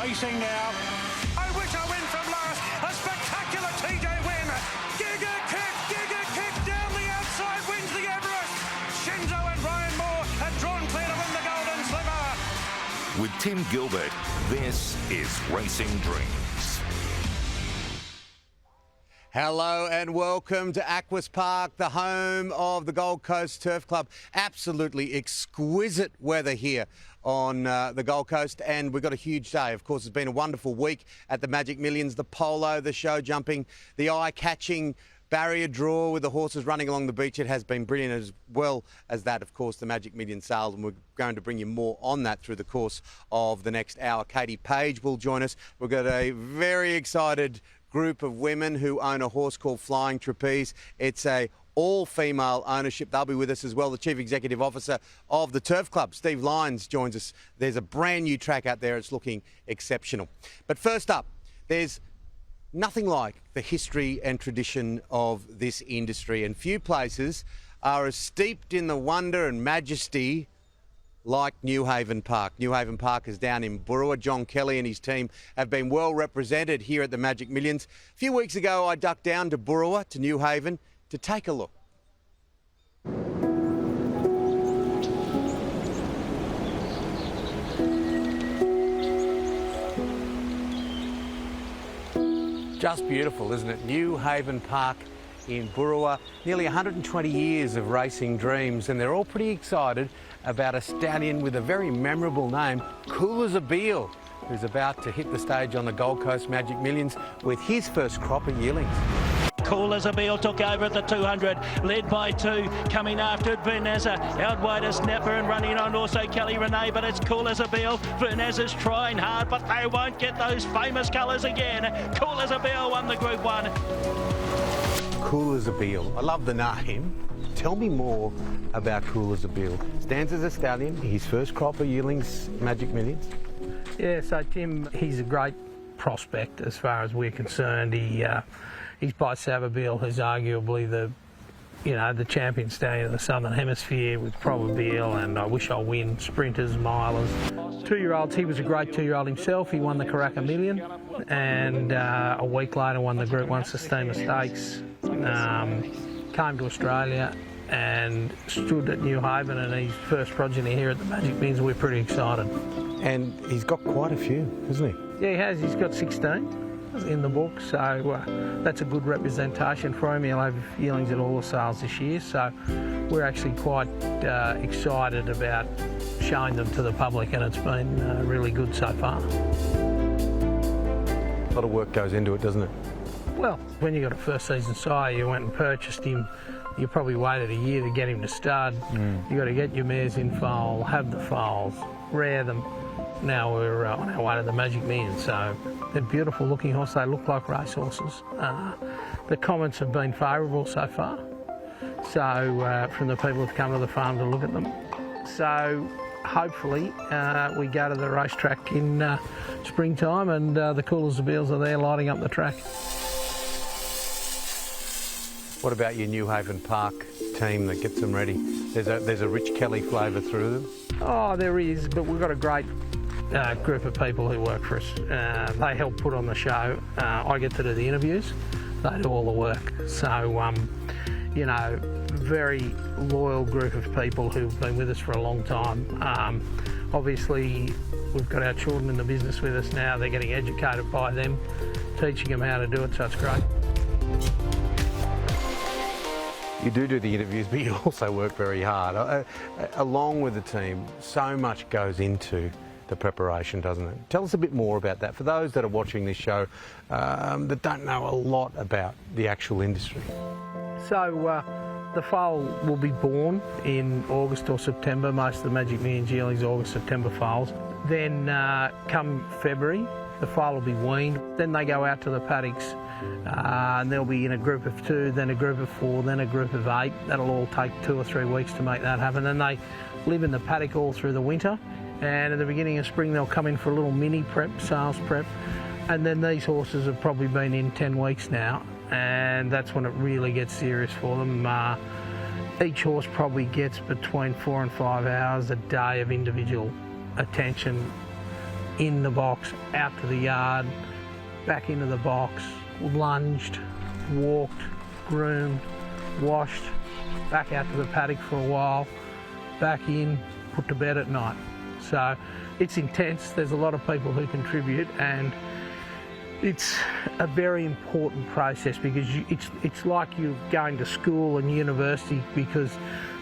racing now. I wish I win from last. A spectacular TJ win. Giga kick down the outside, wins the Everest. Shinzo and Ryan Moore have drawn clear to win the Golden Slipper. With Tim Gilbert, this is Racing Dreams. Hello and welcome to Aquis Park, the home of the Gold Coast Turf Club. Absolutely exquisite weather here on the Gold Coast, and we've got a huge day. Of course, it's been a wonderful week at the Magic Millions, the polo, the show jumping, the eye-catching barrier draw with the horses running along the beach. It has been brilliant, as well as that, of course, the Magic Million sales, and we're going to bring you more on that through the course of the next hour. Katie Page will join us. We've got a very excited group of women who own a horse called Flying Trapeze. It's a all-female ownership. They'll be with us as well. The Chief Executive Officer of the Turf Club, Steve Lyons, joins us. There's a brand new track out there. It's looking exceptional. But first up, there's nothing like the history and tradition of this industry, and few places are as steeped in the wonder and majesty like Newhaven Park. Newhaven Park is down in Burrawa. John Kelly and his team have been well represented here at the Magic Millions. A few weeks ago, I ducked down to Burrawa, to Newhaven, to take a look. Just beautiful, isn't it? Newhaven Park in Burrawa. Nearly 120 years of racing dreams, and they're all pretty excited about a stallion with a very memorable name, Cool as a Beal, who's about to hit the stage on the Gold Coast Magic Millions with his first crop of yearlings. Cool as a Beal took over at the 200, led by two, coming after it, Vernazza, out wide is Snapper and running on also Kelly Renee, but it's Cool as a Beal. Vernazza's trying hard, but they won't get those famous colours again. Cool as a Beal won the Group 1. Cool as a Beal. I love the name. Tell me more about Cool as a Beal. Stands as a stallion, his first crop of yearlings, Magic Millions. Yeah, so Tim, he's a great prospect as far as we're concerned. He's by Savabeel, who's arguably the champion stallion of the Southern Hemisphere with Probabeel and I Wish I'll Win, sprinters, milers. 2-year-olds, he was a great 2-year-old himself. He won the Karaka Million and a week later won the Group 1 Sistema Stakes. Came to Australia and stood at Newhaven and his first progeny here at the Magic Millions. We're pretty excited. And he's got quite a few, hasn't he? Yeah, he has. He's got 16 in the book, so that's a good representation for him. He'll have yearlings at all the sales this year, so we're actually quite excited about showing them to the public, and it's been really good so far. A lot of work goes into it, doesn't it? Well, when you got a first season sire, you went and purchased him, you probably waited a year to get him to stud. You got to get your mares in foal, have the foals, rear them. Now we're on our way to the Magic Millions, so they're beautiful looking horses. They look like race horses. The comments have been favourable so far, so from the people who've come to the farm to look at them. So hopefully we go to the racetrack in springtime and the Cool as the Beals are there lighting up the track. What about your Newhaven Park team that gets them ready? There's a rich Kelly flavour through them. Oh, there is, but we've got a great group of people who work for us. They help put on the show. I get to do the interviews. They do all the work. So, you know, very loyal group of people who've been with us for a long time. Obviously, we've got our children in the business with us now. They're getting educated by them, teaching them how to do it, so it's great. You do the interviews, but you also work very hard. Along with the team, so much goes into the preparation, doesn't it? Tell us a bit more about that for those that are watching this show that don't know a lot about the actual industry. So the foal will be born in August or September. Most of the Magic Millions yearlings August, September foals. Then come February, the foal will be weaned. Then they go out to the paddocks. And they'll be in a group of 2, then a group of 4, then a group of 8. That'll all take 2 or 3 weeks to make that happen. Then they live in the paddock all through the winter, and at the beginning of spring they'll come in for a little mini prep, sales prep, and then these horses have probably been in 10 weeks now, and that's when it really gets serious for them. Each horse probably gets between 4 and 5 hours a day of individual attention in the box, out to the yard, back into the box, lunged, walked, groomed, washed, back out to the paddock for a while, back in, put to bed at night. So it's intense. There's a lot of people who contribute, and it's a very important process because it's like you're going to school and university, because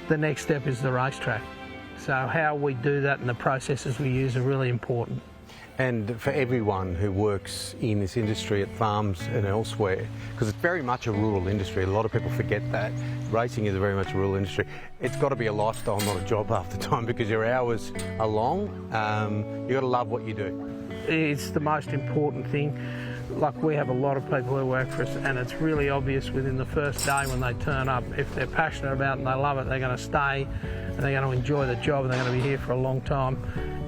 the next step is the racetrack. So how we do that and the processes we use are really important. And for everyone who works in this industry at farms and elsewhere, because it's very much a rural industry, a lot of people forget that. Racing is very much a rural industry. It's got to be a lifestyle, not a job half the time, because your hours are long. You've got to love what you do. It's the most important thing. Like, we have a lot of people who work for us, and it's really obvious within the first day when they turn up. If they're passionate about it and they love it, they're going to stay and they're going to enjoy the job and they're going to be here for a long time.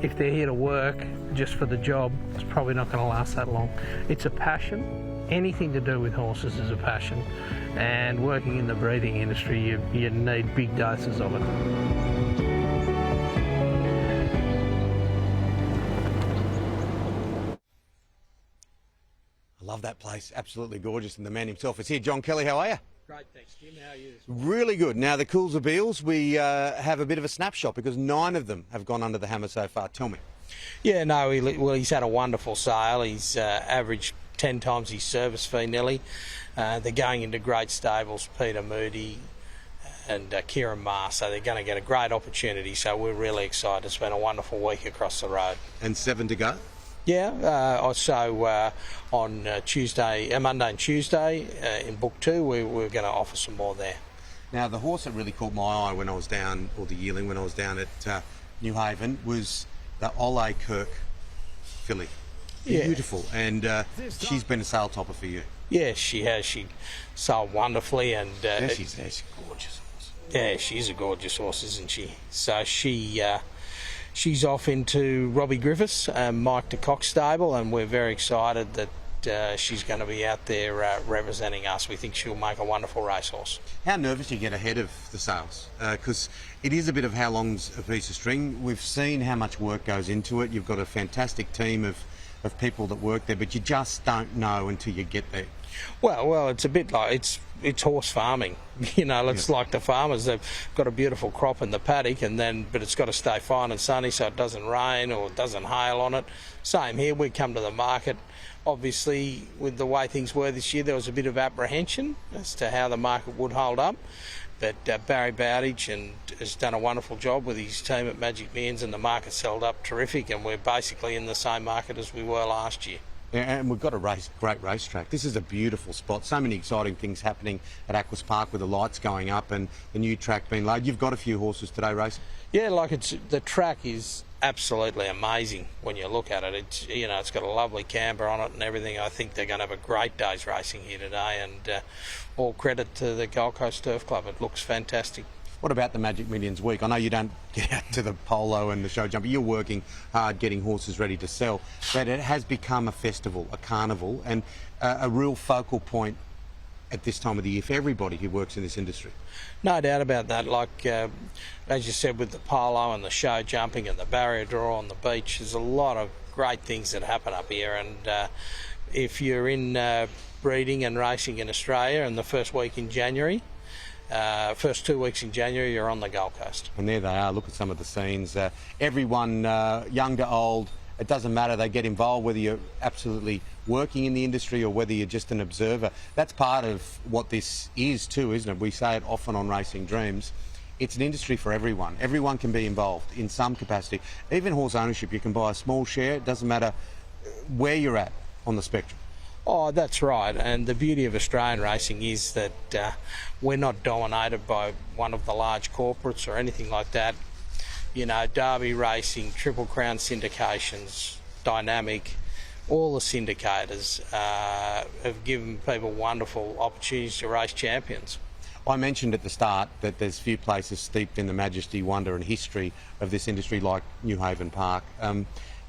If they're here to work just for the job, it's probably not going to last that long. It's a passion. Anything to do with horses is a passion, and working in the breeding industry, you need big doses of it. I love that place, absolutely gorgeous, and the man himself is here. John Kelly, how are you? Great, thanks, Jim. How are you? Really good. Now, the Coolsabeels, we have a bit of a snapshot because 9 of them have gone under the hammer so far. Tell me. Yeah, no, he's had a wonderful sale. He's averaged 10 times his service fee nearly. They're going into great stables, Peter Moody and Kieran Marr, so they're going to get a great opportunity. So we're really excited. It's been a wonderful week across the road. And 7 to go? Yeah, so on Monday and Tuesday in Book 2, we're going to offer some more there. Now, the horse that really caught my eye when I was down, or the yearling when I was down at Newhaven, was the Ole Kirk filly. Yeah. Beautiful, and she's been a sale topper for you. Yeah, she has. She sold wonderfully, and She's a gorgeous horse. Yeah, she's a gorgeous horse, isn't she? So she's off into Robbie Griffiths and Mike de Cock's stable, and we're very excited that she's going to be out there representing us. We think she'll make a wonderful racehorse. How nervous do you get ahead of the sales? Because it is a bit of how long's a piece of string. We've seen how much work goes into it. You've got a fantastic team of people that work there, but you just don't know until you get there. Well, it's a bit like it's horse farming. You know, it's like the farmers. They've got a beautiful crop in the paddock, but it's got to stay fine and sunny so it doesn't rain or it doesn't hail on it. Same here. We come to the market. Obviously, with the way things were this year, there was a bit of apprehension as to how the market would hold up. But Barry Bowditch has done a wonderful job with his team at Magic Millions, and the market's held up terrific, and we're basically in the same market as we were last year. Yeah, and we've got a great racetrack. This is a beautiful spot. So many exciting things happening at Aquis Park with the lights going up and the new track being laid. You've got a few horses today racing. Yeah, the track is absolutely amazing when you look at it. It's got a lovely camber on it and everything. I think they're going to have a great day's racing here today, and all credit to the Gold Coast Turf Club. It looks fantastic. What about the Magic Millions week? I know you don't get out to the polo and the show jumper. You're working hard getting horses ready to sell, but it has become a festival, a carnival, and a real focal point at this time of the year for everybody who works in this industry. No doubt about that. Like, as you said, with the polo and the show jumping and the barrier draw on the beach, there's a lot of great things that happen up here. And if you're in breeding and racing in Australia in the first week in January, first 2 weeks in January, you're on the Gold Coast. And there they are. Look at some of the scenes. Everyone, young to old, it doesn't matter. They get involved, whether you're absolutely working in the industry or whether you're just an observer. That's part of what this is too, isn't it? We say it often on Racing Dreams. It's an industry for everyone. Everyone can be involved in some capacity. Even horse ownership, you can buy a small share. It doesn't matter where you're at on the spectrum. Oh, that's right. And the beauty of Australian racing is that we're not dominated by one of the large corporates or anything like that. You know, Derby Racing, Triple Crown syndications, Dynamic, all the syndicators have given people wonderful opportunities to race champions. I mentioned at the start that there's few places steeped in the majesty, wonder and history of this industry like Newhaven Park.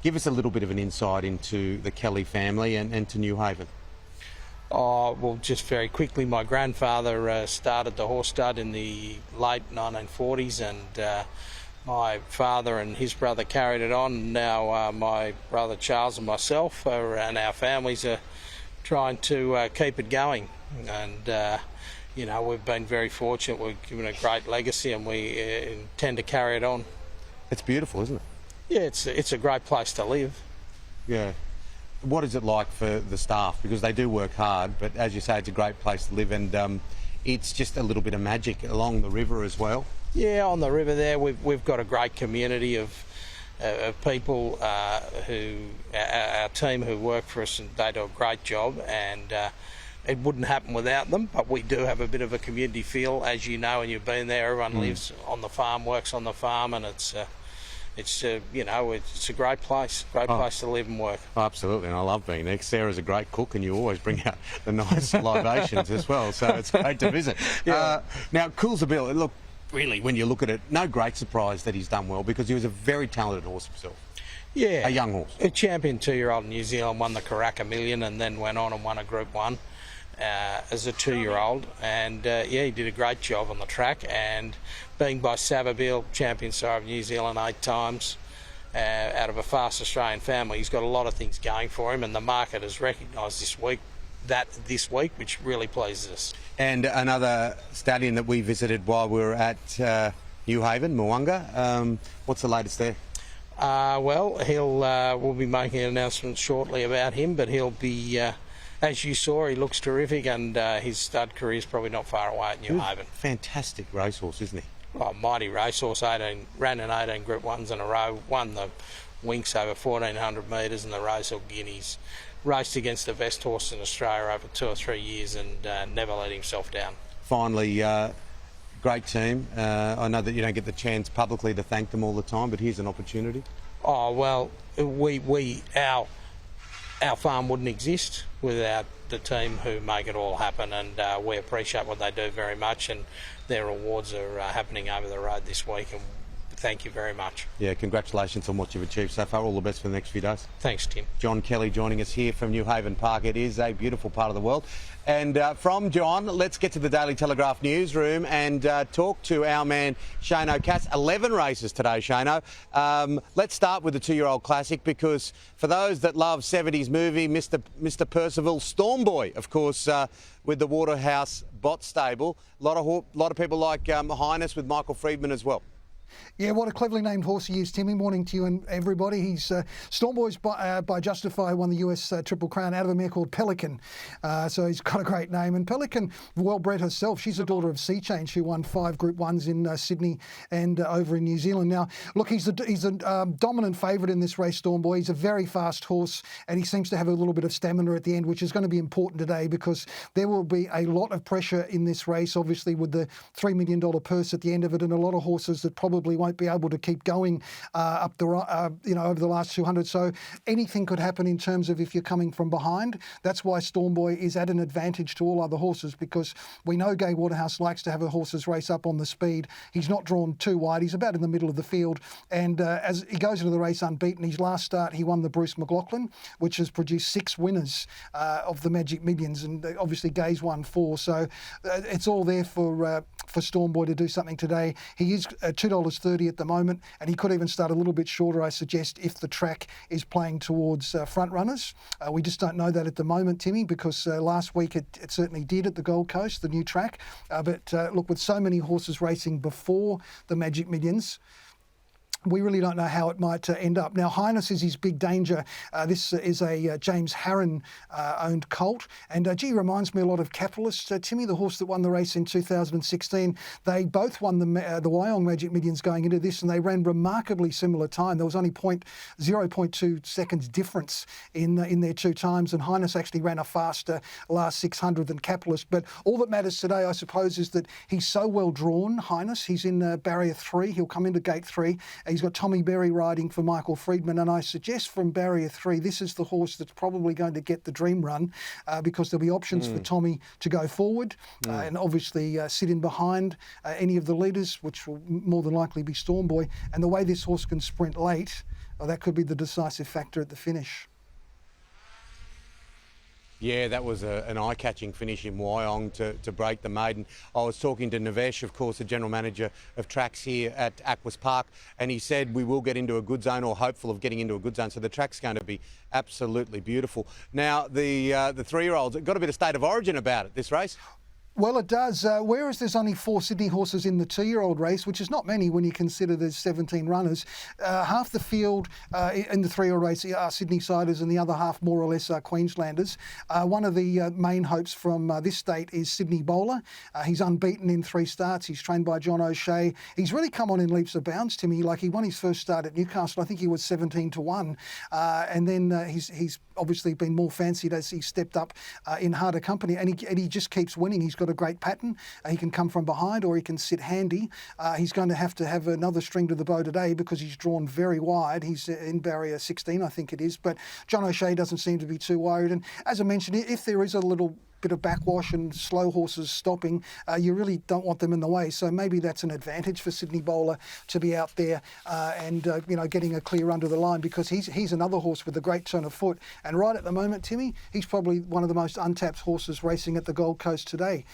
Give us a little bit of an insight into the Kelly family and to Newhaven. Oh, well, just very quickly, my grandfather started the horse stud in the late 1940s, and my father and his brother carried it on, and now my brother Charles and myself and our families are trying to keep it going. And you know, we've been very fortunate. We've given a great legacy, and we intend to carry it on. It's beautiful, isn't it? Yeah, it's a great place to live. Yeah. What is it like for the staff? Because they do work hard, but as you say, it's a great place to live, and it's just a little bit of magic along the river as well. Yeah, on the river there, we've got a great community of people who our team who work for us, and they do a great job, and it wouldn't happen without them. But we do have a bit of a community feel, as you know, and you've been there. Everyone lives on the farm, works on the farm, and it's you know, it's a great place to live and work. Absolutely, and I love being there. Sarah's a great cook, and you always bring out the nice libations as well, so it's great to visit. Yeah. Now, Coolsville, look, really, when you look at it, no great surprise that he's done well, because he was a very talented horse himself. Yeah. A young horse. A champion 2-year-old in New Zealand, won the Karaka Million, and then went on and won a Group 1 as a 2-year-old. And yeah, he did a great job on the track, and being by Savabeel, champion sire of New Zealand 8 times, out of a fast Australian family, he's got a lot of things going for him, and the market has recognised this week, which really pleases us. And another stallion that we visited while we were at Newhaven, Mo'unga. What's the latest there? Well, we'll be making an announcement shortly about him, but he'll be, as you saw, he looks terrific, and his stud career is probably not far away at Newhaven. Fantastic racehorse, isn't he? Oh, mighty racehorse, ran in 18 Group 1s in a row, won the Winks over 1,400 metres and the Rosehill Guineas, raced against the best horse in Australia over 2 or 3 years, and never let himself down. Finally, great team. I know that you don't get the chance publicly to thank them all the time, but here's an opportunity. Oh, well, our farm wouldn't exist without the team who make it all happen, and we appreciate what they do very much, and their awards are happening over the road this week, and thank you very much. Yeah, congratulations on what you've achieved so far. All the best for the next few days. Thanks, Tim. John Kelly joining us here from Newhaven Park. It is a beautiful part of the world. And from John, let's get to the Daily Telegraph newsroom and talk to our man Shano Cass. 11 races today, Shano. Let's start with the 2-year-old classic, because for those that love 70s movie, Mr. Percival, Stormboy, of course, with the Waterhouse Bot Stable. A lot of people like Highness with Michael Friedman as well. Yeah, what a cleverly named horse he is, Timmy. Morning to you and everybody. He's Stormboy's by Justify won the US Triple Crown out of a mare called Pelican. So he's got a great name. And Pelican, well bred herself. She's a daughter of Sea Change, who won 5 Group 1s in Sydney and over in New Zealand. Now, look, he's a dominant favourite in this race, Stormboy. He's a very fast horse, and he seems to have a little bit of stamina at the end, which is going to be important today, because there will be a lot of pressure in this race, obviously, with the $3 million purse at the end of it, and a lot of horses that probably won't be able to keep going up the over the last 200. So anything could happen in terms of if you're coming from behind. That's why Stormboy is at an advantage to all other horses, because we know Gai Waterhouse likes to have a horses race up on the speed. He's not drawn too wide. He's about in the middle of the field, and as he goes into the race unbeaten. His last start, he won the Bruce McLaughlin, which has produced 6 winners of the Magic Millions, and obviously Gai's won 4. So it's all there for Stormboy to do something today. He is $2.30 at the moment, and he could even start a little bit shorter, I suggest, if the track is playing towards front runners. We just don't know that at the moment, Timmy, because last week it certainly did at the Gold Coast, the new track. But look, with so many horses racing before the Magic Millions, we really don't know how it might end up. Now, Highness is his big danger. This is a James Harron owned colt, and reminds me a lot of Capitalist. Timmy, the horse that won the race in 2016, they both won the Wyong Magic Millions going into this, and they ran remarkably similar time. There was only 0.2 seconds difference in their 2 times, and Highness actually ran a faster last 600 than Capitalist. But all that matters today, I suppose, is that he's so well drawn, Highness. He's in barrier 3. He'll come into gate 3. He's got Tommy Berry riding for Michael Friedman, and I suggest from barrier 3, this is the horse that's probably going to get the dream run, because there'll be options for Tommy to go forward and obviously sit in behind any of the leaders, which will more than likely be Stormboy. And the way this horse can sprint late, that could be the decisive factor at the finish. Yeah, that was an eye-catching finish in Wyong to break the maiden. I was talking to Navesh, of course, the general manager of tracks here at Aquis Park, and he said we will get into a good zone, or hopeful of getting into a good zone. So the track's going to be absolutely beautiful. Now, the 3-year-olds, it got a bit of state of origin about it, this race. Well, it does. Whereas there's only 4 Sydney horses in the 2-year-old race, which is not many when you consider there's 17 runners, half the field in the 3-year-old race are Sydney-siders and the other half more or less are Queenslanders. One of the main hopes from this state is Sydney Bowler. He's unbeaten in 3 starts. He's trained by John O'Shea. He's really come on in leaps and bounds, Timmy. Like, he won his first start at Newcastle. I think he was 17-1. And then he's obviously been more fancied as he stepped up in harder company. And he just keeps winning. He's got a great pattern. He can come from behind or he can sit handy. He's going to have another string to the bow today because he's drawn very wide. He's in barrier 16, I think it is. But John O'Shea doesn't seem to be too worried. And as I mentioned, if there is a little bit of backwash and slow horses stopping, you really don't want them in the way. So maybe that's an advantage for Sydney Bowler to be out there and getting a clear under the line, because he's another horse with a great turn of foot. And right at the moment, Timmy, he's probably one of the most untapped horses racing at the Gold Coast today.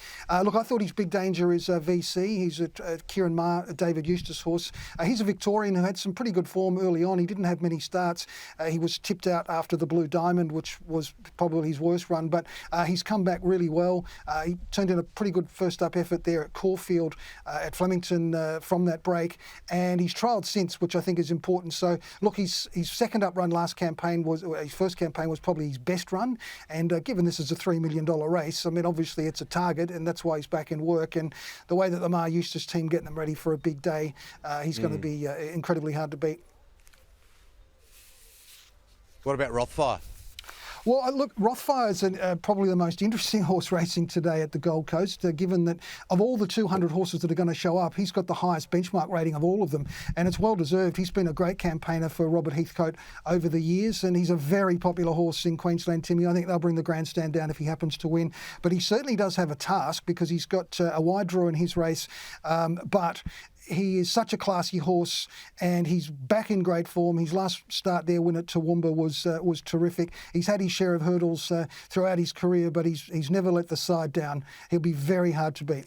Look, I thought his big danger is VC. He's a Kieran Maher, David Eustace horse. He's a Victorian who had some pretty good form early on. He didn't have many starts. He was tipped out after the Blue Diamond, which was probably his worst run, but he's come back really well. He turned in a pretty good first up effort there at Caulfield at Flemington from that break, and he's trialled since, which I think is important. So look, his second up run his first campaign was probably his best run, and given this is a $3 million race, I mean, obviously it's a target, and that's why he's back in work. And the way that the Maher Eustace team getting them ready for a big day, he's going to be incredibly hard to beat. What about Rothfire? Well, look, Rothfire is probably the most interesting horse racing today at the Gold Coast, given that of all the 200 horses that are going to show up, he's got the highest benchmark rating of all of them, and it's well deserved. He's been a great campaigner for Robert Heathcote over the years, and he's a very popular horse in Queensland, Timmy. I think they'll bring the grandstand down if he happens to win, but he certainly does have a task because he's got a wide draw in his race, but he is such a classy horse, and he's back in great form. His last start there, win at Toowoomba, was terrific. He's had his share of hurdles throughout his career, but he's never let the side down. He'll be very hard to beat.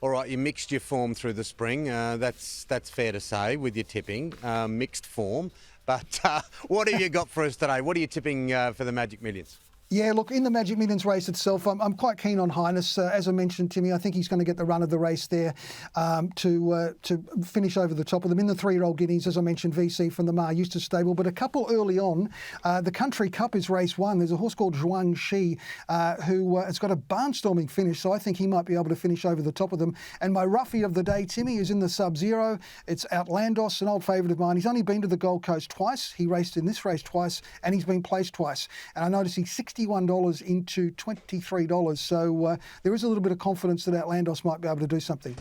All right, you mixed your form through the spring. That's fair to say with your tipping, mixed form. But what have you got for us today? What are you tipping for the Magic Millions? Yeah, look, in the Magic Millions race itself, I'm quite keen on Highness. As I mentioned, Timmy, I think he's going to get the run of the race there to finish over the top of them. In the 3-year-old guineas, as I mentioned, VC from the Maher Eustace stable. But a couple early on, the Country Cup is race 1. There's a horse called Zhuang Shi who has got a barnstorming finish, so I think he might be able to finish over the top of them. And my roughie of the day, Timmy, is in the Sub-Zero. It's Outlandos, an old favourite of mine. He's only been to the Gold Coast twice. He raced in this race twice, and he's been placed twice. And I noticed he's $61 into $23, so there is a little bit of confidence that Outlandos might be able to do something.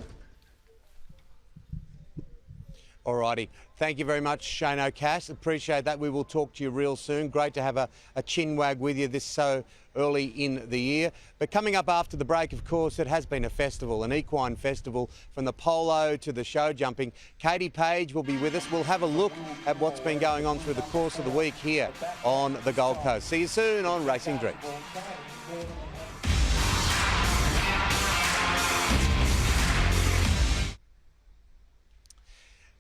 All righty. Thank you very much, Shane O'Cash. Appreciate that. We will talk to you real soon. Great to have a chin wag with you this so early in the year. But coming up after the break, of course, it has been a festival, an equine festival, from the polo to the show jumping. Katie Page will be with us. We'll have a look at what's been going on through the course of the week here on the Gold Coast. See you soon on Racing Dreams.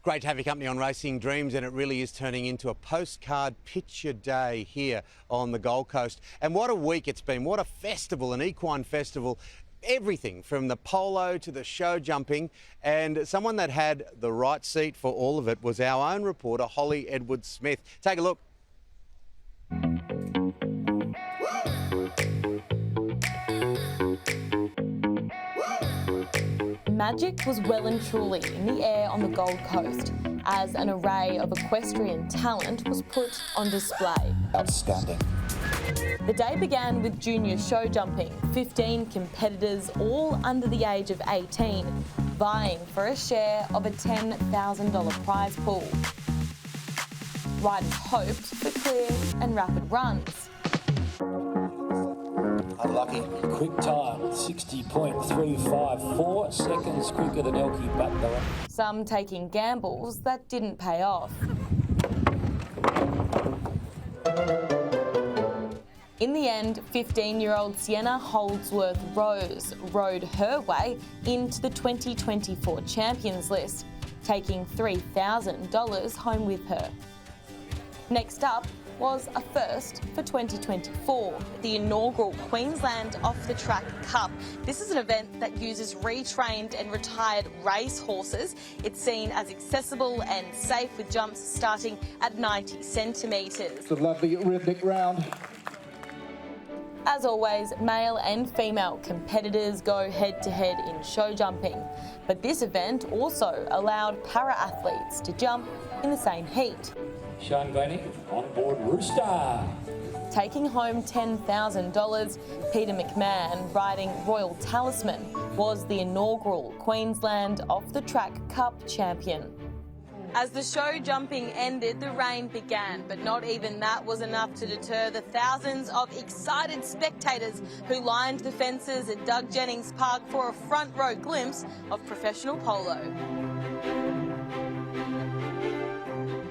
Great to have your company on Racing Dreams, and it really is turning into a postcard picture day here on the Gold Coast. And what a week it's been, what a festival, an equine festival. Everything from the polo to the show jumping, and someone that had the right seat for all of it was our own reporter, Holly Edwards-Smith. Take a look. Magic was well and truly in the air on the Gold Coast as an array of equestrian talent was put on display. Outstanding. The day began with junior show jumping, 15 competitors, all under the age of 18, vying for a share of a $10,000 prize pool. Riders hoped for clear and rapid runs. Unlucky. Quick time, 60.354 seconds quicker than Elkie Butler. Some taking gambles that didn't pay off. In the end, 15-year-old Sienna Holdsworth Rose rode her way into the 2024 Champions List, taking $3,000 home with her. Next up was a first for 2024, the inaugural Queensland Off the Track Cup. This is an event that uses retrained and retired race horses. It's seen as accessible and safe with jumps starting at 90 centimetres. It's a lovely rhythmic round. As always, male and female competitors go head-to-head in show jumping. But this event also allowed para-athletes to jump in the same heat. Sean Glennie on board Rooster. Taking home $10,000, Peter McMahon, riding Royal Talisman, was the inaugural Queensland Off the Track Cup champion. As the show jumping ended, the rain began, but not even that was enough to deter the thousands of excited spectators who lined the fences at Doug Jennings Park for a front row glimpse of professional polo.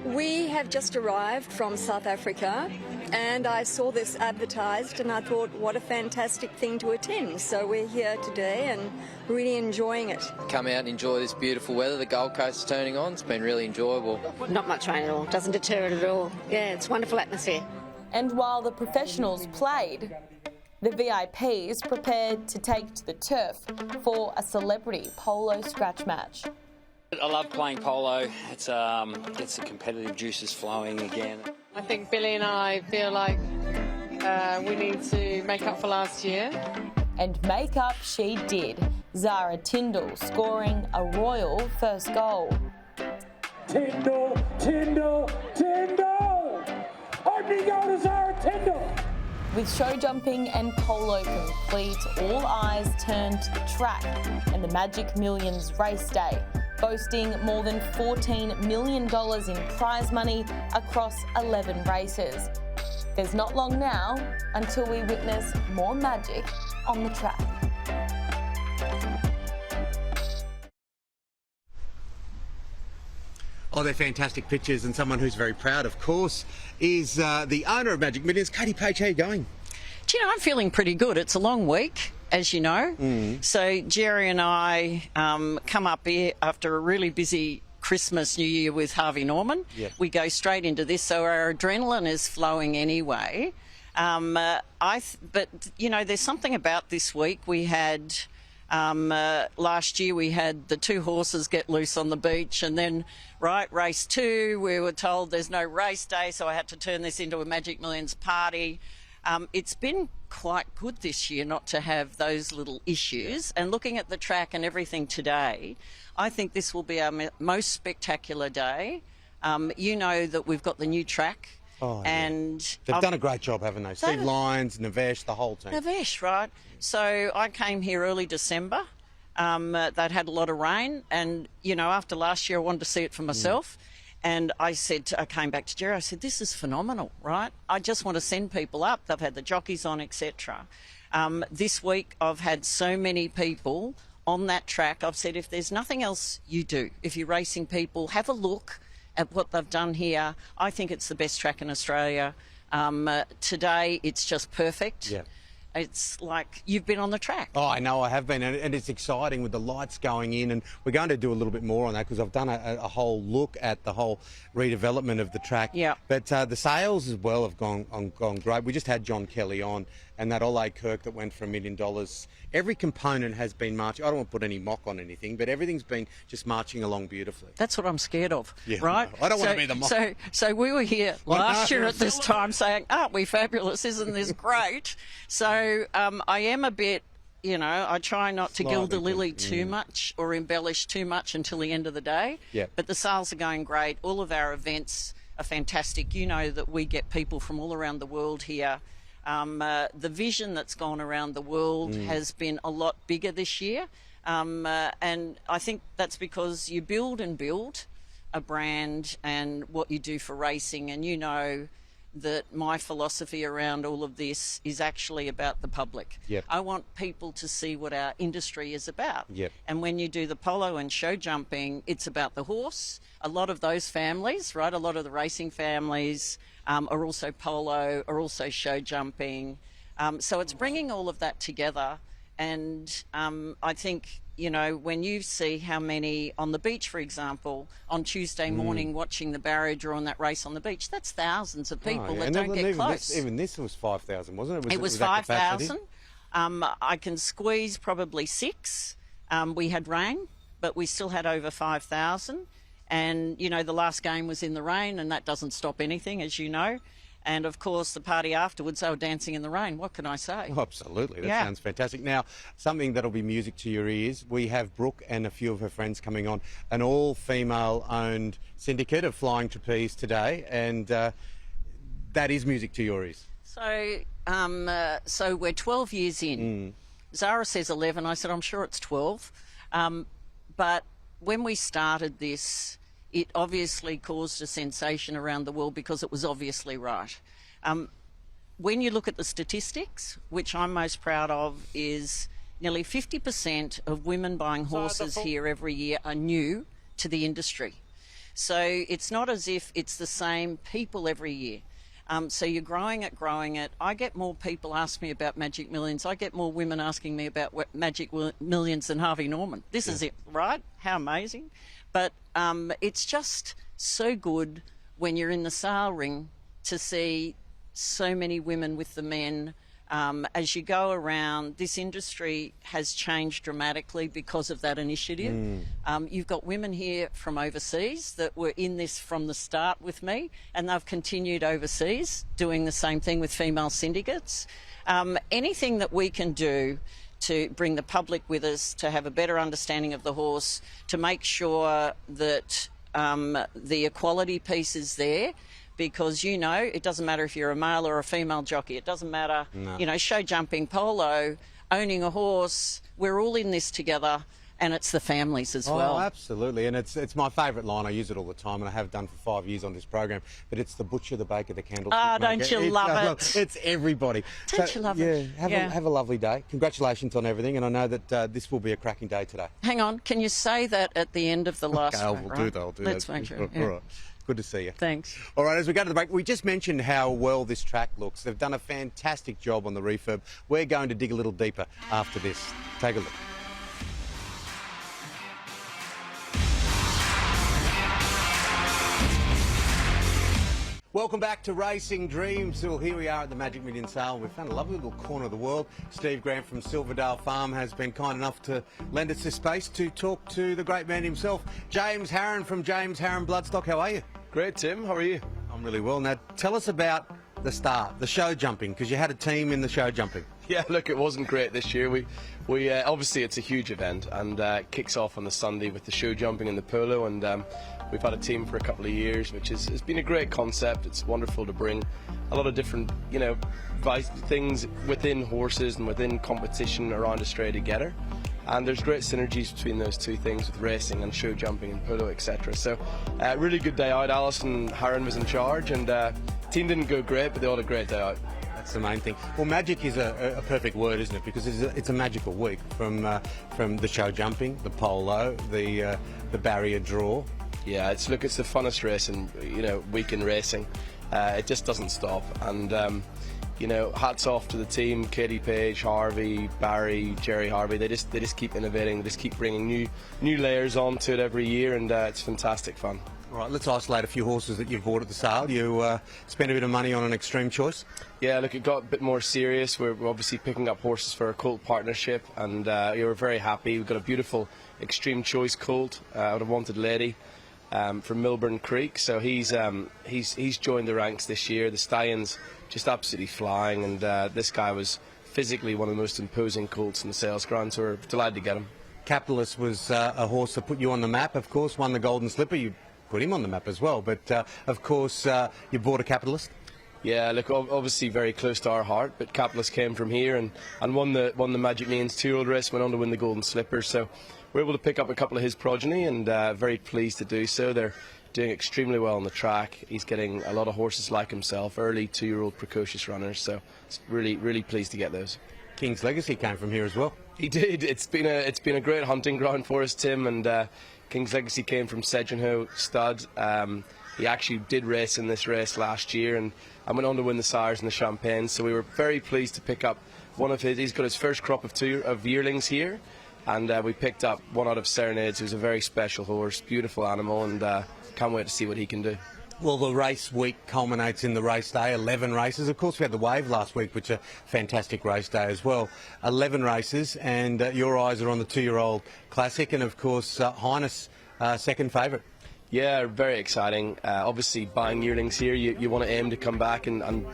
We have just arrived from South Africa and I saw this advertised and I thought what a fantastic thing to attend. So we're here today and really enjoying it. Come out and enjoy this beautiful weather. The Gold Coast is turning on. It's been really enjoyable. Not much rain at all. Doesn't deter it at all. Yeah, it's a wonderful atmosphere. And while the professionals played, the VIPs prepared to take to the turf for a celebrity polo scratch match. I love playing polo. It's gets the competitive juices flowing again. I think Billy and I feel like we need to make up for last year. And make up she did. Zara Tyndall scoring a royal first goal. Tyndall, Tyndall, Tyndall! Opening goal to Zara Tyndall! With show jumping and polo complete, all eyes turned to the track and the Magic Millions race day, boasting more than $14 million in prize money across 11 races. There's not long now until we witness more magic on the track. Oh, they're fantastic pictures, and someone who's very proud, of course, is the owner of Magic Millions. Katie Page, how are you going? Do you know, I'm feeling pretty good. It's a long week, as you know. So Jerry and I come up here after a really busy Christmas, New Year with Harvey Norman. Yep. We go straight into this, so our adrenaline is flowing anyway. But, you know, there's something about this week. We had... last year we had the two horses get loose on the beach, and then race 2 we were told there's no race day, so I had to turn this into a Magic Millions party. It's been quite good this year not to have those little issues, and looking at the track and everything today, I think this will be our most spectacular day. You know that we've got the new track. Oh, and they've done a great job, haven't they? Steve Lyons, Navesh, the whole team. Navesh, right. So I came here early December. They'd had a lot of rain, and, you know, after last year I wanted to see it for myself. And I came back to Jerry, I said, this is phenomenal, right? I just want to send people up. They've had the jockeys on, etc. This week I've had so many people on that track. I've said, if there's nothing else you do, if you're racing people, have a look at what they've done here. I think it's the best track in Australia. Today, it's just perfect. Yeah. It's like you've been on the track. Oh, I know, I have been, and it's exciting with the lights going in, and we're going to do a little bit more on that because I've done a whole look at the whole redevelopment of the track. Yeah. But the sales as well have gone great. We just had John Kelly on, and that Ole Kirk that went for $1 million. Every component has been marching. I don't want to put any mock on anything, but everything's been just marching along beautifully. That's what I'm scared of, yeah, right? I don't want to be the mock. So we were here last year at this time saying, aren't we fabulous? Isn't this great? So I am a bit, you know, I try not to gild the lily too much or embellish too much until the end of the day. Yeah. But the sales are going great. All of our events are fantastic. You know that we get people from all around the world here. The vision that's gone around the world has been a lot bigger this year. And I think that's because you build and build a brand and what you do for racing. And you know that my philosophy around all of this is actually about the public. Yep. I want people to see what our industry is about. Yep. And when you do the polo and show jumping, it's about the horse. A lot of those families, right, a lot of the racing families are also polo, are also show jumping. So it's bringing all of that together. And I think, you know, when you see how many on the beach, for example, on Tuesday morning watching the barrier draw on that race on the beach, that's thousands of people that don't get close. Even this was 5,000, wasn't it? It was 5,000. I can squeeze probably 6. We had rain, but we still had over 5,000. And, you know, the last game was in the rain, and that doesn't stop anything, as you know. And, of course, the party afterwards, they were dancing in the rain. What can I say? Oh, absolutely. That sounds fantastic. Now, something that'll be music to your ears, we have Brooke and a few of her friends coming on, an all-female-owned syndicate of Flying Trapeze today, and that is music to your ears. So we're 12 years in. Zara says 11. I said, I'm sure it's 12. But when we started this, it obviously caused a sensation around the world because it was obviously right. When you look at the statistics, which I'm most proud of, is nearly 50% of women buying horses here every year are new to the industry. So it's not as if it's the same people every year. So you're growing it. I get more people ask me about Magic Millions. I get more women asking me about Magic Millions than Harvey Norman. This is it, right? How amazing. But it's just so good when you're in the sale ring to see so many women with the men. As you go around, this industry has changed dramatically because of that initiative. You've got women here from overseas that were in this from the start with me, and they've continued overseas doing the same thing with female syndicates. Anything that we can do to bring the public with us, to have a better understanding of the horse, to make sure that the equality piece is there, because, you know, it doesn't matter if you're a male or a female jockey. It doesn't matter, you know, show jumping, polo, owning a horse. We're all in this together, and it's the families as well. Oh, absolutely. And it's my favourite line. I use it all the time, and I have done for 5 years on this program. But it's the butcher, the baker, the candlestick maker. Don't you love it? It's everybody. Don't you love it? Have a lovely day. Congratulations on everything, and I know that this will be a cracking day today. Hang on. Can you say that at the end of the last Okay, round, we'll right? do that. I'll do Let's that. make sure. All right. Good to see you. Thanks. All right, as we go to the break, we just mentioned how well this track looks. They've done a fantastic job on the refurb. We're going to dig a little deeper after this. Take a look. Welcome back to Racing Dreams. Well, here we are at the Magic Million sale. We've found a lovely little corner of the world. Steve Grant from Silverdale Farm has been kind enough to lend us this space to talk to the great man himself, James Harron from James Harron Bloodstock. How are you? Great, Tim. How are you? I'm really well. Now, tell us about the start, the show jumping, because you had a team in the show jumping. Yeah, look, it wasn't great this year. We obviously it's a huge event, and kicks off on the Sunday with the show jumping and the polo, and we've had a team for a couple of years, which has been a great concept. It's wonderful to bring a lot of different, you know, things within horses and within competition around Australia together. And there's great synergies between those two things with racing and show jumping and polo, etc. So, really good day out. Alison Harron was in charge, and team didn't go great, but they all had a great day out. That's the main thing. Well, magic is a perfect word, isn't it? Because it's a magical week from the show jumping, the polo, the barrier draw. Yeah, it's the funnest racing, you know, week in racing. It just doesn't stop, and you know, hats off to the team, Katie Page, Harvey, Barry, Jerry Harvey. They just keep innovating. They just keep bringing new layers onto it every year, and it's fantastic fun. All right, let's isolate a few horses that you've bought at the sale. You spent a bit of money on an extreme choice. Yeah, look, it got a bit more serious. We're obviously picking up horses for a colt partnership, and we're very happy. We've got a beautiful extreme choice colt out of Wanted Lady from Milburn Creek. So he's joined the ranks this year. The stallion's just absolutely flying, and this guy was physically one of the most imposing colts in the sales ground, so we're delighted to get him. Capitalist was a horse that put you on the map, of course, won the Golden Slipper. You put him on the map as well, but of course you bought a Capitalist. Yeah, look, obviously very close to our heart, but Capitalist came from here and won the Magic Millions 2-year-old race, went on to win the Golden Slipper, so we're able to pick up a couple of his progeny, and very pleased to do so. They're doing extremely well on the track. He's getting a lot of horses like himself, early 2-year-old precocious runners, so it's really pleased to get those. King's Legacy came from here as well. He did. It's been a great hunting ground for us, Tim, and King's Legacy came from Sedgenhoe Stud. He actually did race in this race last year and went on to win the Sires and the Champagne. So we were very pleased to pick up one of his. He's got his first crop of yearlings here, and we picked up one out of Serenades, who's a very special horse, beautiful animal, and can't wait to see what he can do. Well, the race week culminates in the race day, 11 races. Of course, we had the Wave last week, which is a fantastic race day as well. 11 races, and your eyes are on the 2-year-old Classic, and of course, Highness, second favourite. Yeah, very exciting. Obviously, buying yearlings here, you want to aim to come back and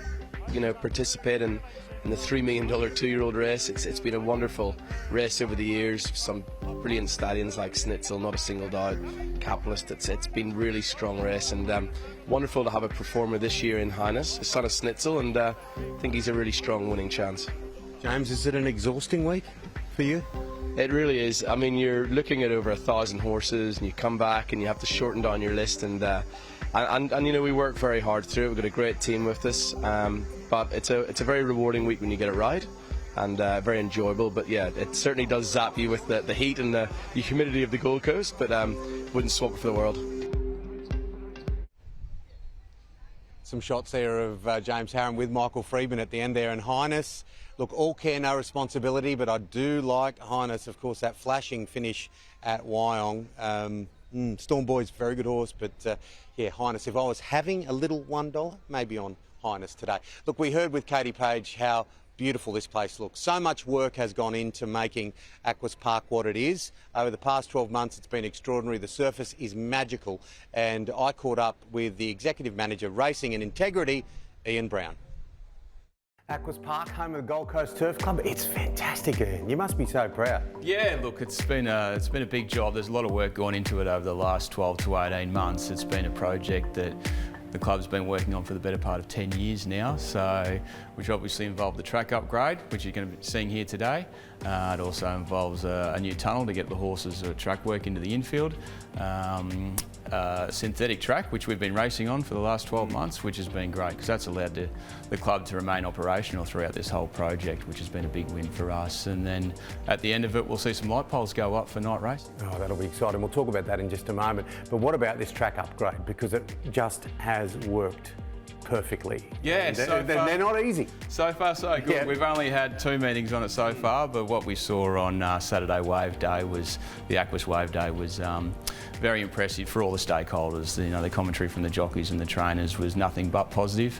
you know, participate in the $3 million 2-year-old race. It's been a wonderful race over the years. Some brilliant stallions like Snitzel, not a single doubt. Capitalist, it's been really strong race, and wonderful to have a performer this year in Highness, the son of Snitzel, and I think he's a really strong winning chance. James, is it an exhausting week for you? It really is. I mean, you're looking at over 1,000 horses, and you come back and you have to shorten down your list, and you know, we work very hard through it. We've got a great team with us, but it's a very rewarding week when you get it right, and very enjoyable. But yeah, it certainly does zap you with the heat and the humidity of the Gold Coast, but wouldn't swap it for the world. Some shots there of James Harron with Michael Freedman at the end there, and Highness. Look, all care, no responsibility, but I do like Highness, of course, that flashing finish at Wyong. Storm Boy's very good horse, but yeah, Highness. If I was having a little $1, maybe on Highness today. Look, we heard with Katie Page how beautiful this place looks. So much work has gone into making Aquis Park what it is. Over the past 12 months, it's been extraordinary. The surface is magical, and I caught up with the Executive Manager, Racing and Integrity, Ian Brown. Aquis Park, home of the Gold Coast Turf Club. It's fantastic, Ian. You must be so proud. Yeah, look, it's been a big job. There's a lot of work gone into it over the last 12 to 18 months. It's been a project that the club's been working on for the better part of 10 years now, so which obviously involved the track upgrade, which you're going to be seeing here today. It also involves a new tunnel to get the horses track work into the infield, synthetic track, which we've been racing on for the last 12 months, which has been great because that's allowed the club to remain operational throughout this whole project, which has been a big win for us. And then at the end of it, we'll see some light poles go up for night race. Oh, that'll be exciting. We'll talk about that in just a moment. But what about this track upgrade? Because it just has worked perfectly. Yeah, they're not easy. So far, so good. Yeah. We've only had 2 meetings on it so far, but what we saw on Saturday Wave Day was, the Aquis Wave Day was very impressive for all the stakeholders. You know, the commentary from the jockeys and the trainers was nothing but positive.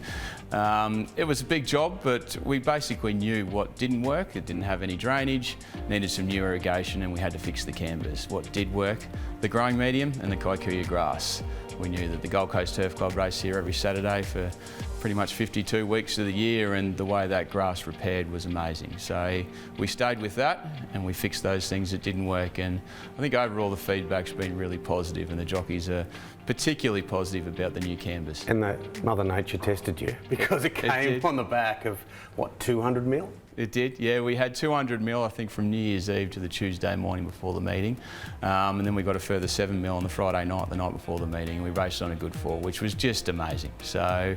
It was a big job, but we basically knew what didn't work. It didn't have any drainage, needed some new irrigation, and we had to fix the canvas. What did work? The growing medium and the Kikuyu grass. We knew that the Gold Coast Turf Club race here every Saturday for pretty much 52 weeks of the year, and the way that grass repaired was amazing. So we stayed with that and we fixed those things that didn't work, and I think overall the feedback's been really positive, and the jockeys are particularly positive about the new canvas. And Mother Nature tested you because it came on the back of, what, 200 mil? It did, yeah. We had 200 mil, I think, from New Year's Eve to the Tuesday morning before the meeting. And then we got a further 7 mil on the Friday night, the night before the meeting. And we raced on a good 4, which was just amazing. So,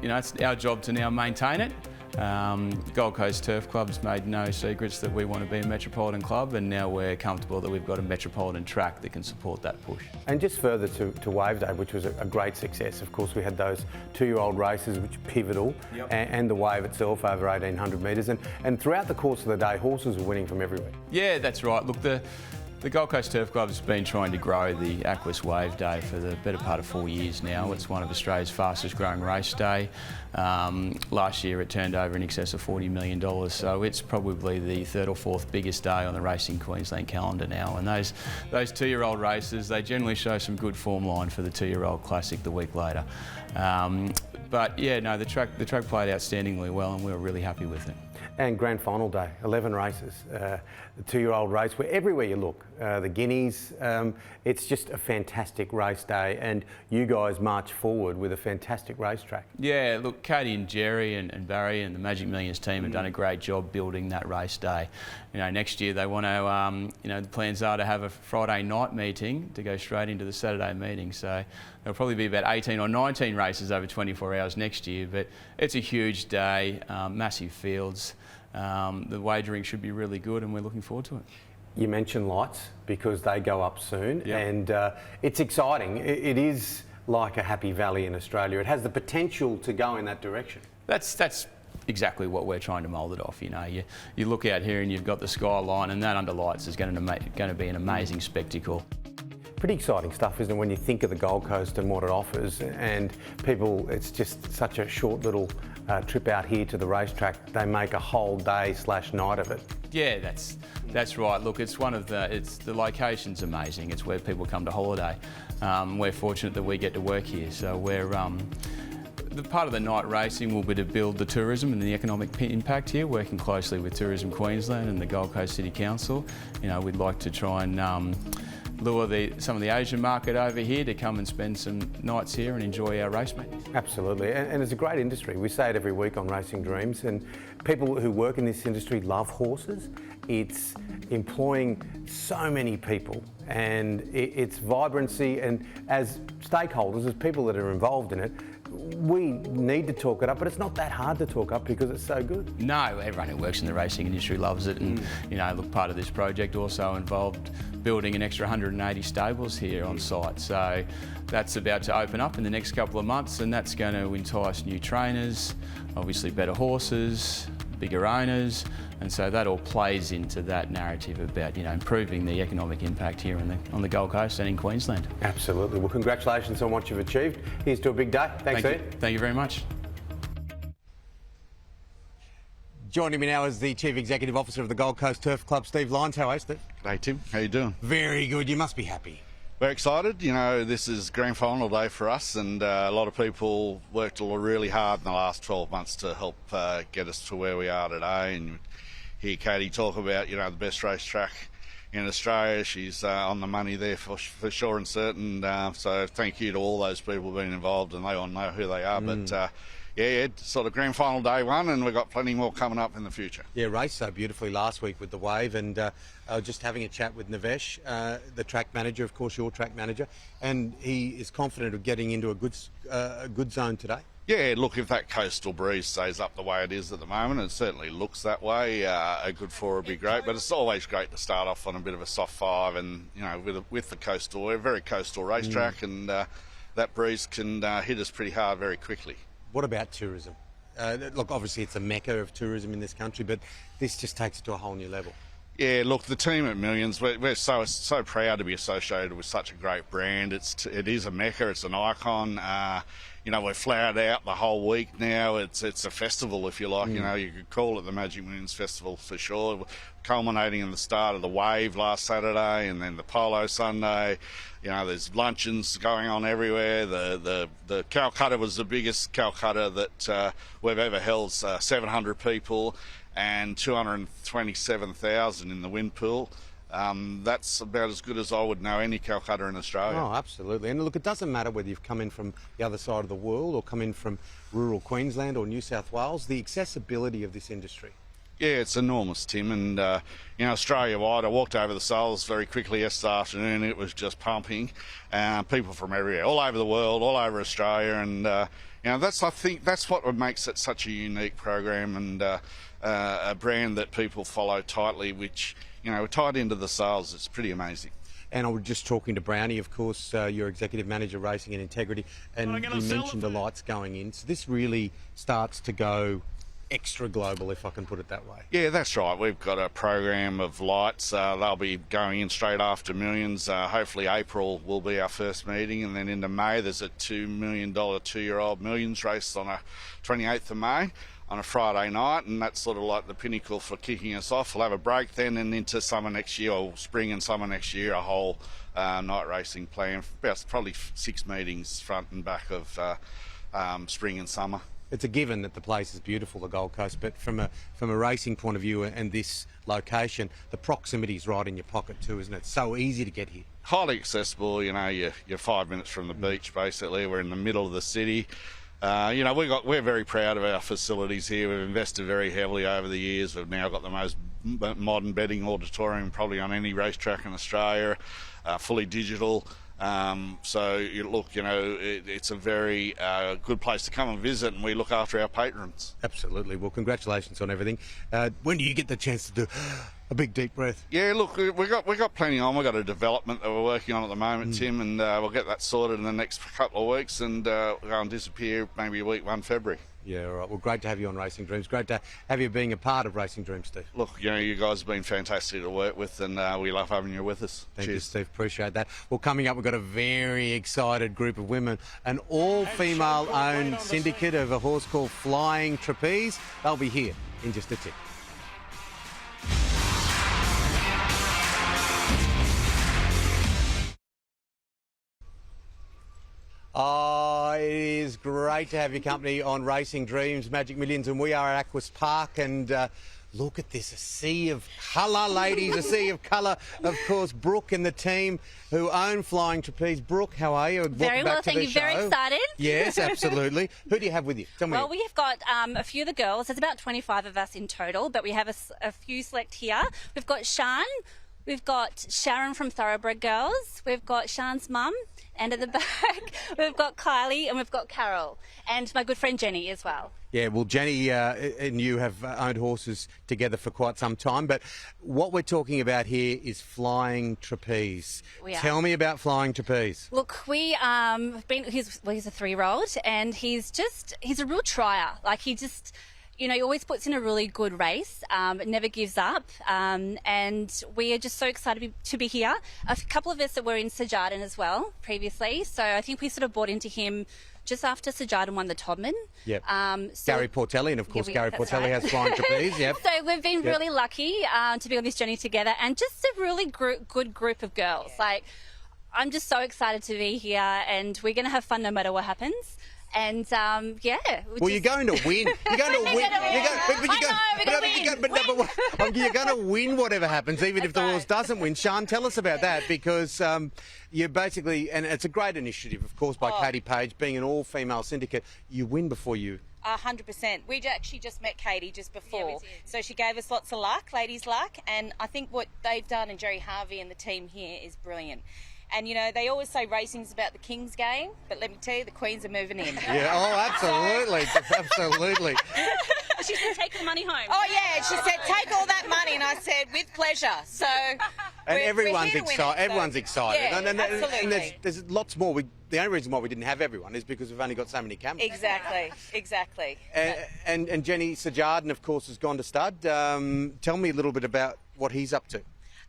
you know, it's our job to now maintain it. Gold Coast Turf Club's made no secrets that we want to be a metropolitan club, and now we're comfortable that we've got a metropolitan track that can support that push. And just further to Wave Day, which was a great success. Of course, we had those 2-year-old races, which are pivotal, and the Wave itself over 1,800 metres. And throughout the course of the day, horses were winning from everywhere. Yeah, that's right. Look, the Gold Coast Turf Club has been trying to grow the Aquis Wave Day for the better part of 4 years now. It's one of Australia's fastest growing race day. Last year it turned over in excess of $40 million, so it's probably the 3rd or 4th biggest day on the Racing Queensland calendar now. And those 2-year-old races, they generally show some good form line for the 2-year-old Classic the week later. But yeah, no, the track played outstandingly well, and we were really happy with it. And grand final day, 11 races, the 2-year-old race, where everywhere you look, the Guineas, it's just a fantastic race day, and you guys march forward with a fantastic racetrack. Yeah, look, Katie and Jerry and Barry and the Magic Millions team have done a great job building that race day. You know, next year they want to, you know, the plans are to have a Friday night meeting to go straight into the Saturday meeting. So there'll probably be about 18 or 19 races over 24 hours next year, but it's a huge day, massive fields. The wagering should be really good, and we're looking forward to it. You mentioned lights because they go up soon, and it's exciting. It is like a Happy Valley in Australia. It has the potential to go in that direction. That's exactly what we're trying to mould it off. You know, you look out here and you've got the skyline, and that under lights is going to be an amazing spectacle. Pretty exciting stuff, isn't it, when you think of the Gold Coast and what it offers, and people, it's just such a short little trip out here to the racetrack. They make a whole day/night of it. Yeah, that's right. Look, the location's amazing. It's where people come to holiday. We're fortunate that we get to work here, so we're the part of the night racing will be to build the tourism and the economic impact here, working closely with Tourism Queensland and the Gold Coast City Council. You know, we'd like to try and lure some of the Asian market over here to come and spend some nights here and enjoy our race meetings. Absolutely, and it's a great industry. We say it every week on Racing Dreams, and people who work in this industry love horses. It's employing so many people, and it's vibrancy, and as stakeholders, as people that are involved in it, we need to talk it up, but it's not that hard to talk up because it's so good. No, everyone who works in the racing industry loves it, and you know, look, part of this project also involved building an extra 180 stables here on site. So that's about to open up in the next couple of months, and that's going to entice new trainers, obviously better horses, bigger owners, and so that all plays into that narrative about, you know, improving the economic impact here on the Gold Coast and in Queensland. Absolutely. Well, congratulations on what you've achieved. Here's to a big day. Thanks, Ian. Thank you very much. Joining me now is the Chief Executive Officer of the Gold Coast Turf Club, Steve Lyons. How are you, Steve? Hey, Tim. How you doing? Very good. You must be happy. We're excited. You know, this is grand final day for us, and a lot of people worked really hard in the last 12 months to help get us to where we are today. And hear Katie talk about, you know, the best racetrack in Australia. She's on the money there for sure and certain. So thank you to all those people being involved, and they all know who they are. But yeah, sort of grand final day one, and we've got plenty more coming up in the future. Yeah, raced so beautifully last week with the Wave, and I was just having a chat with Navesh, the track manager, of course, your track manager, and he is confident of getting into a good zone today. Yeah, look, if that coastal breeze stays up the way it is at the moment, it certainly looks that way. A good four would be great, but it's always great to start off on a bit of a soft five, and you know, with the coastal, we're a very coastal racetrack, and that breeze can hit us pretty hard very quickly. What about tourism? Look, obviously it's a mecca of tourism in this country, but this just takes it to a whole new level. Yeah, look, the team at Millions, we're so proud to be associated with such a great brand. It is a mecca, it's an icon. You know, we're flowered out the whole week now. It's a festival, if you like. You know, you could call it the Magic Millions Festival for sure. Culminating in the start of the Wave last Saturday, and then the Polo Sunday. You know, there's luncheons going on everywhere. The Calcutta was the biggest Calcutta that we've ever held, 700 people and 227,000 in the wind pool. That's about as good as I would know any Calcutta in Australia. Oh, absolutely. And look, it doesn't matter whether you've come in from the other side of the world or come in from rural Queensland or New South Wales, the accessibility of this industry. Yeah, it's enormous, Tim, and you know, Australia-wide, I walked over the sales very quickly yesterday afternoon. It was just pumping. People from everywhere, all over the world, all over Australia, and you know, I think that's what makes it such a unique program, and a brand that people follow tightly, which, you know, we're tied into the sales. It's pretty amazing. And I was just talking to Brownie, of course, your Executive Manager Racing and Integrity, and you mentioned the lights going in. So this really starts to go extra global, if I can put it that way. Yeah, that's right. We've got a program of lights. They'll be going in straight after Millions. Hopefully April will be our first meeting, and then into May there's a $2 million two-year-old Millions race on the 28th of May on a Friday night, and that's sort of like the pinnacle for kicking us off. We'll have a break then, and into summer next year, or spring and summer next year, a whole night racing plan. About probably 6 meetings front and back of spring and summer. It's a given that the place is beautiful, the Gold Coast, but from a racing point of view and this location, the proximity is right in your pocket too, isn't it? So easy to get here. Highly accessible. You know, you're 5 minutes from the beach basically. We're in the middle of the city. You know, we're very proud of our facilities here. We've invested very heavily over the years. We've now got the most modern betting auditorium probably on any racetrack in Australia, fully digital. So look, you know, it's a very good place to come and visit, and we look after our patrons. Absolutely. Well, congratulations on everything. When do you get the chance to do a big deep breath. Yeah, look, we got plenty on. We've got a development that we're working on at the moment, Tim, and we'll get that sorted in the next couple of weeks, and we'll go and disappear maybe week 1 February. Yeah, all right. Well, great to have you on Racing Dreams. Great to have you being a part of Racing Dreams, Steve. Look, you guys have been fantastic to work with, and we love having you with us. Thank Cheers. you, Steve. Appreciate that. Well, coming up, we've got a very excited group of women, an all-female-owned syndicate of a horse called Flying Trapeze. They'll be here in just a tick. Oh, it is great to have your company on Racing Dreams, Magic Millions, and we are at Aquis Park, and look at this, a sea of colour, ladies, a sea of colour. Of course, Brooke and the team who own Flying Trapeze. Brooke, how are you? Very well, thank you. Very excited. Yes, absolutely. Who do you have with you? Tell me. Well, we've got a few of the girls. There's about 25 of us in total, but we have a few select here. We've got Sian. We've got Sharon from Thoroughbred Girls. We've got Sian's mum. And at the back, we've got Kylie and we've got Carol. And my good friend Jenny as well. Yeah, well, Jenny and you have owned horses together for quite some time. But what we're talking about here is Flying Trapeze. Tell me about Flying Trapeze. Look, he's a 3-year-old and he's a real trier. Like he always puts in a really good race, never gives up, and we are just so excited to be here. A couple of us that were in Sir Jardin as well previously, so I think we sort of bought into him just after Sir Jardin won the Todman. Yep. Gary Portelli, and of course Gary Portelli has Flying Trapeze. Yep. So we've been really lucky to be on this journey together, and just a really good group of girls. Like, I'm just so excited to be here, and we're going to have fun no matter what happens. And you're going to win. You're going to win. You're going to win whatever happens, even if the horse doesn't win. Sian, tell us about that, because you're basically, and it's a great initiative, of course, by Katie Page, being an all-female syndicate. You win before you. 100%. We actually just met Katie just before, so she gave us lots of luck, ladies' luck, and I think what they've done, and Jerry Harvey and the team here, is brilliant. And, they always say racing's about the King's game, but let me tell you, the Queens are moving in. Yeah, oh, absolutely, absolutely. She's going to take the money home. Oh, yeah, she said, take all that money, and I said, with pleasure. So, and everyone's excited. Everyone's excited. Yeah, and absolutely. there's lots more. The only reason why we didn't have everyone is because we've only got so many cameras. Exactly. And Jenny Sir Jardin, of course, has gone to stud. Tell me a little bit about what he's up to.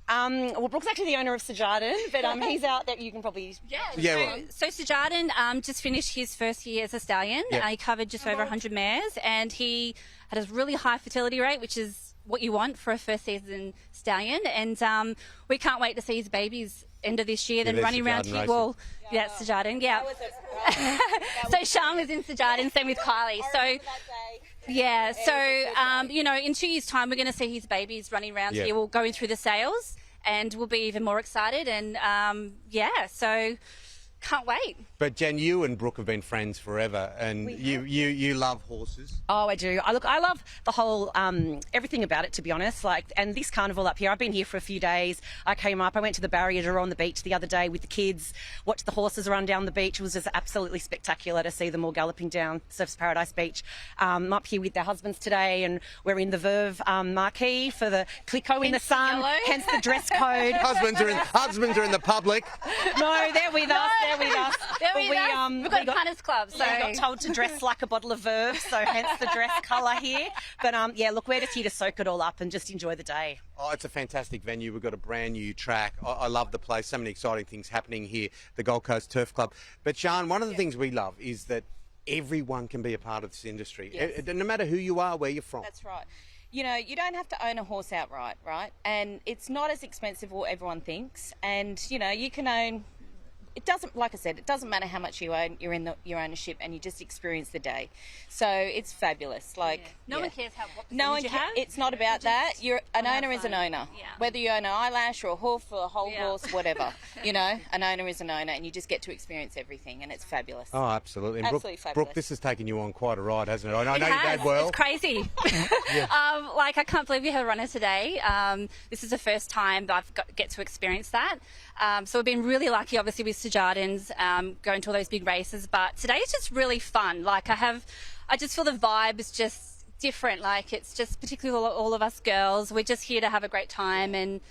Well, Brooke's actually the owner of Sir Jardin, but he's out there. You can probably... So Sir Jardin just finished his first year as a stallion. He covered just over 100 mares, and he had a really high fertility rate, which is what you want for a first season stallion. And we can't wait to see his babies end of this year, then running around here. Well, Sir Jardin, So Sian was in Sir Jardin, same with Kylie. So... Yeah, so, in 2 years' time, we're going to see his babies running around here. We'll go through the sales, and we'll be even more excited. And, so can't wait. But, Jen, you and Brooke have been friends forever, and you love horses. Oh, I do. I love the whole, everything about it, to be honest. And this carnival up here, I've been here for a few days. I went to the barrier on the beach the other day with the kids, watched the horses run down the beach. It was just absolutely spectacular to see them all galloping down Surfers Paradise Beach. I'm up here with their husbands today, and we're in the Verve marquee for the Clico in the sun, hence the dress code. Husbands are in the public. No, they're with us. We've got a punters club, so we got told to dress like a bottle of Verve, so hence the dress colour here. But look, we're just here to soak it all up and just enjoy the day. Oh, it's a fantastic venue. We've got a brand new track. I love the place. So many exciting things happening here, the Gold Coast Turf Club. But Sian, one of the things we love is that everyone can be a part of this industry, no matter who you are, where you're from. That's right. You don't have to own a horse outright, right? And it's not as expensive as what everyone thinks. And, you can own... It doesn't, like I said, it doesn't matter how much you own. You're in your ownership, and you just experience the day. So it's fabulous. No one cares what you have. It's not about that. An owner is an owner. Yeah. Whether you own an eyelash or a hoof or a whole horse, whatever. An owner is an owner, and you just get to experience everything, and it's fabulous. Oh, absolutely. And absolutely fabulous. Brooke, this has taken you on quite a ride, hasn't it? I know your dad well. It's crazy. I can't believe we had a runner today. This is the first time that I've get to experience that. So we've been really lucky, obviously, with Sir Jardin's going to all those big races. But today is just really fun. I just feel the vibe is just different. Like, it's just particularly all of us girls. We're just here to have a great time, and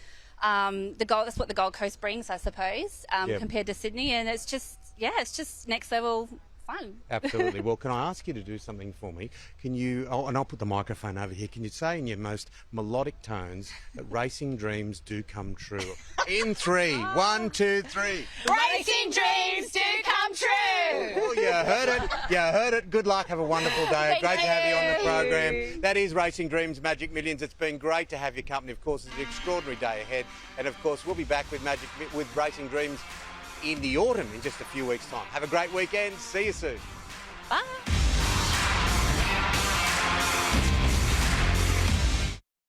that's what the Gold Coast brings, I suppose, compared to Sydney. And it's just next level fun. Absolutely. Well, can I ask you to do something for me? Can you, and I'll put the microphone over here, can you say in your most melodic tones that racing dreams do come true? In 3, 1, 2, 3. Racing dreams do come true! Oh, you heard it. You heard it. Good luck. Have a wonderful day. Great to have you on the program. That is Racing Dreams Magic Millions. It's been great to have your company. Of course, it's an extraordinary day ahead. And, of course, we'll be back with Racing Dreams in the autumn in just a few weeks' time. Have a great weekend. See you soon. Bye.